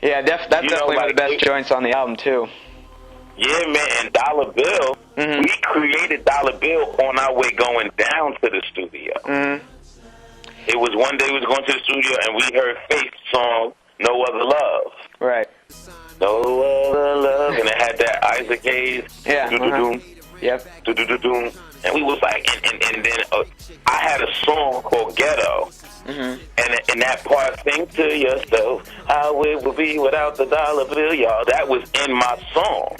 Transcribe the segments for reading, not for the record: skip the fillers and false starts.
Yeah, that's definitely one of the best joints on the album, too. Yeah, man, and Dollar Bill, we created Dollar Bill on our way going down to the studio. It was one day we was going to the studio, and we heard Faith's song, No Other Love. Right. No Other Love, and it had that Isaac Hayes. Yeah. Yep. And we was like, and then I had a song called Ghetto. And in that part, think to yourself, how it would be without the dollar bill, y'all. That was in my song.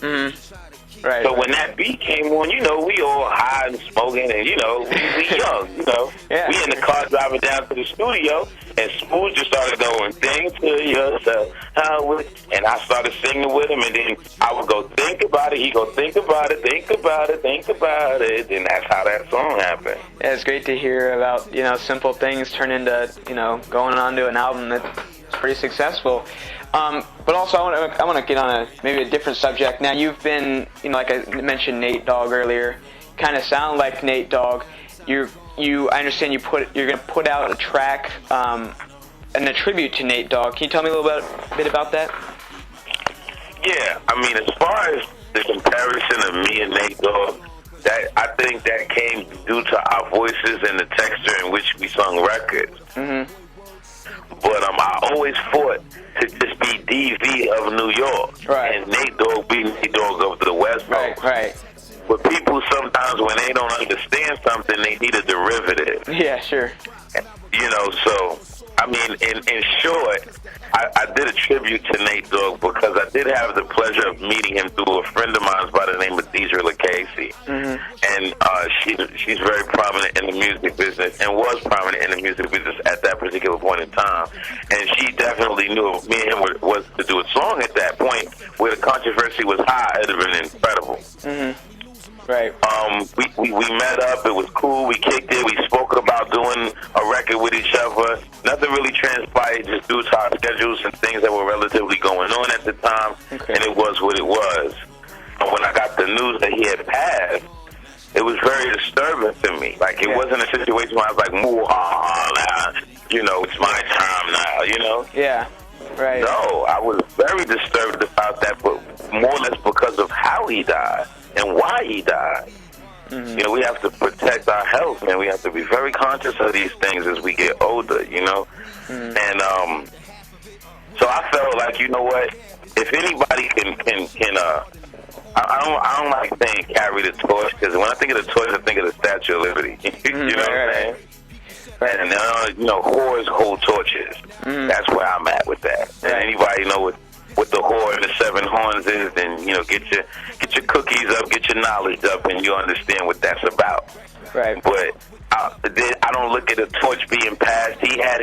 Right. So when that beat came on, you know, we all high and smoking, and, you know, we young, you know. Yeah. We in the car driving down to the studio, and Smooth just started going, think to yourself, how would... And I started singing with him, and then I would go, think about it. He go, think about it, think about it, think about it. And that's how that song happened. Yeah, it's great to hear about, you know, simple things turn into, you know, going on to an album that's pretty successful. But also, I want to get on maybe a different subject. Now, you've been, you know, like I mentioned Nate Dogg earlier, kind of sound like Nate Dogg. I understand you're going to put out a track and a tribute to Nate Dogg. Can you tell me a little bit about that? Yeah, I mean, as far as the comparison of me and Nate Dogg, I think that came due to our voices and the texture in which we sung records. But I always fought to just be DV of New York, and Nate Dogg be Nate Dogg of the West Coast. Right. But people sometimes, when they don't understand something, they need a derivative. Yeah, sure. You know, so, I mean, in short, I did a tribute to Nate Dogg because I did have the pleasure of meeting him through a friend of mine by the name of Deidre LaCasey. And she's very prominent in the music business and was prominent in the music business at that particular point in time. And she definitely knew if me and him was to do a song at that point where the controversy was high, it would have been incredible. Right. We met up. It was cool. We kicked it. We spoke about doing a record with each other. Nothing really transpired just due to our schedules and things that were relatively going on at the time. And it was what it was. And when I got the news that he had passed, it was very disturbing to me. Like, it wasn't a situation where I was like, now, you know, it's my time now, you know? Yeah, right. No, I was very disturbed about that, but more or less because of how he died and why he died. You know, we have to protect our health, man. We have to be very conscious of these things as we get older, you know? And so I felt like, you know what, if anybody can I don't like saying carry the torch, because when I think of the torch, I think of the Statue of Liberty. You know what I'm saying? And, you know, whores hold torches. That's where I'm at with that. And anybody know what the whore and the 7 horns is, then, you know, get your cookies up, get your knowledge up, and you understand what that's about. Right. But I don't look at a torch being passed. He had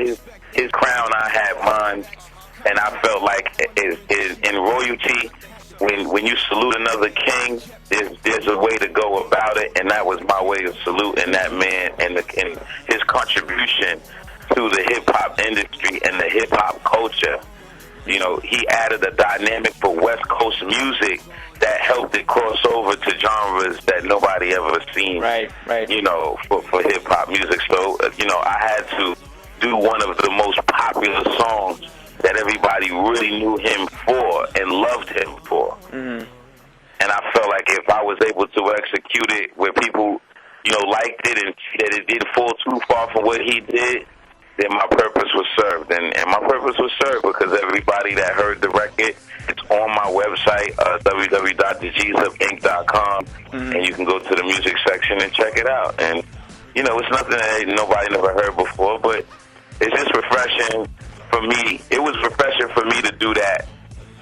his crown, I had mine, and I felt like in royalty, when you salute another king, there's a way to go about it, and that was my way of saluting that man and his contribution to the hip-hop industry and the hip-hop culture. You know, he added a dynamic for West Coast music that helped it cross over to genres that nobody ever seen. Right. You know, for hip-hop music. So, you know, I had to do one of the most popular songs that everybody really knew him for and loved him for. And I felt like if I was able to execute it where people, you know, liked it and that it didn't fall too far from what he did, then my purpose was served. And my purpose was served because everybody that heard the record, it's on my website, www.DGSUPinc.com, and you can go to the music section and check it out. And, you know, it's nothing that nobody never heard before, but it's just refreshing for me. It was refreshing for me to do that,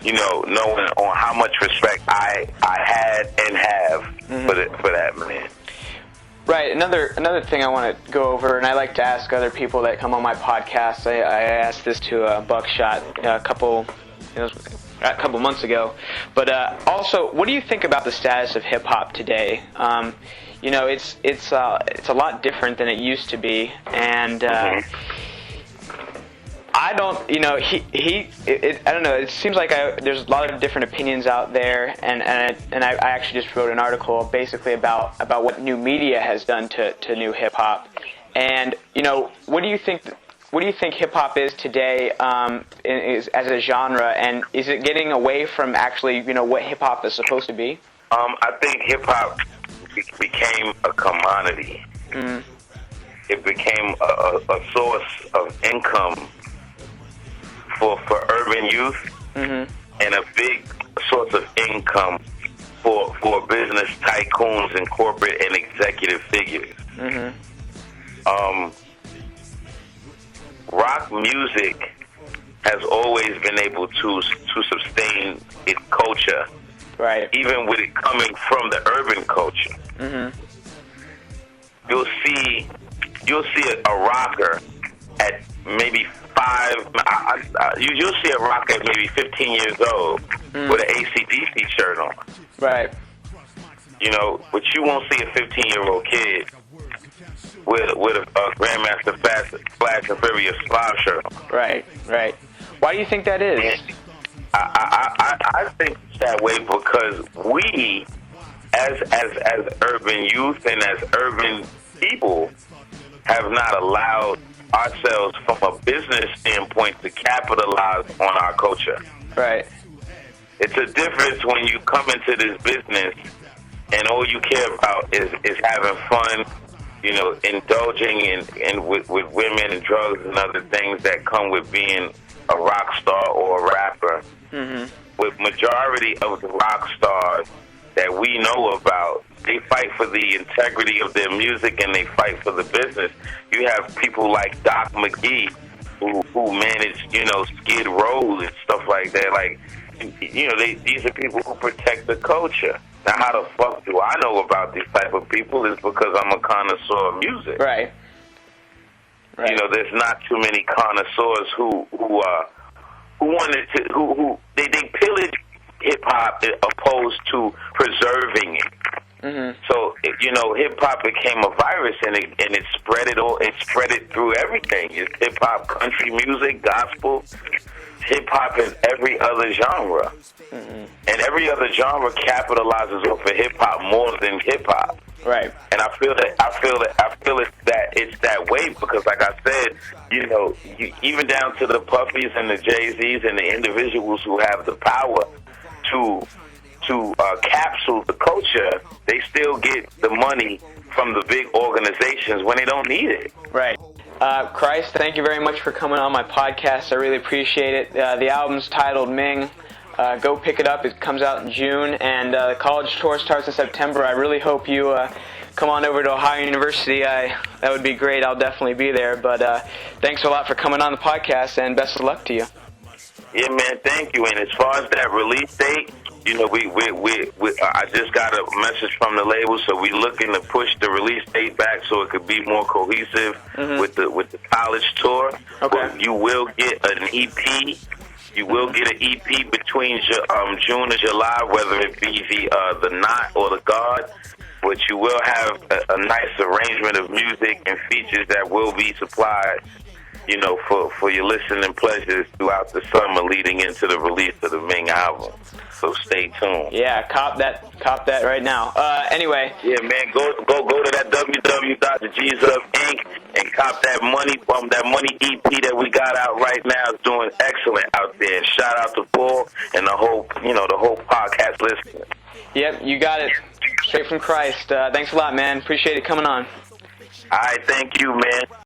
you know, knowing on how much respect I had and have for that man. Right. Another thing I want to go over, and I like to ask other people that come on my podcast. I asked this to Buckshot a couple months ago. But also, what do you think about the status of hip hop today? You know, it's a lot different than it used to be, and I don't, you know, I don't know. It seems like there's a lot of different opinions out there, and I actually just wrote an article basically about what new media has done to new hip hop. And, you know, what do you think what do you think hip-hop is today as a genre, and is it getting away from actually, what hip-hop is supposed to be? I think hip-hop became a commodity. Mm. It became a source of income for urban youth, and a big source of income for business tycoons and corporate and executive figures. Rock music has always been able to sustain its culture, right? Even with it coming from the urban culture. You'll see a rocker at maybe you'll see a rocker at maybe 15 years old with an AC/DC shirt on, right? But you won't see a 15-year-old kid with a Grandmaster Flash and Furious 5 shirt on. Right. Why do you think that is? And I think it's that way because we, as urban youth and as urban people, have not allowed ourselves from a business standpoint to capitalize on our culture. Right. It's a difference when you come into this business and all you care about is having fun, indulging in with women and drugs and other things that come with being a rock star or a rapper. With majority of the rock stars that we know about, they fight for the integrity of their music and they fight for the business. You have people like Doc McGee who manage, Skid Row and stuff like that. Like, these are people who protect the culture. Now, how the fuck do I know about these type of people? Is because I'm a connoisseur of music. Right. There's not too many connoisseurs who pillage hip hop opposed to preserving it. So hip hop became a virus, and it spread it through everything. It's hip hop, country music, gospel, hip hop, and every other genre. And every other genre capitalizes off of hip hop more than hip hop. Right. And I feel it's that way because, like I said, even down to the Puffies and the Jay-Z's and the individuals who have the power to capsule the culture, they still get the money from the big organizations when they don't need it. Right. Khryst, thank you very much for coming on my podcast. I really appreciate it. The album's titled Ming. Go pick it up. It comes out in June, and the college tour starts in September. I really hope you come on over to Ohio University. That would be great. I'll definitely be there. But thanks a lot for coming on the podcast, and best of luck to you. Yeah, man, thank you. And as far as that release date, I just got a message from the label, so we're looking to push the release date back so it could be more cohesive with the college tour. Okay. You will get an EP. You will get an EP between June and July, whether it be the Knot or the God. But you will have a nice arrangement of music and features that will be supplied, for your listening pleasures throughout the summer leading into the release of the Ming album. So stay tuned. Yeah, cop that right now. Anyway. Yeah, man, go to that www.DGSUP Inc. and cop that money EP that we got out right now. Is doing excellent out there. And shout out to Paul and the whole podcast listeners. Yep, you got it. Straight from Khryst. Thanks a lot, man. Appreciate it coming on. All right, thank you, man.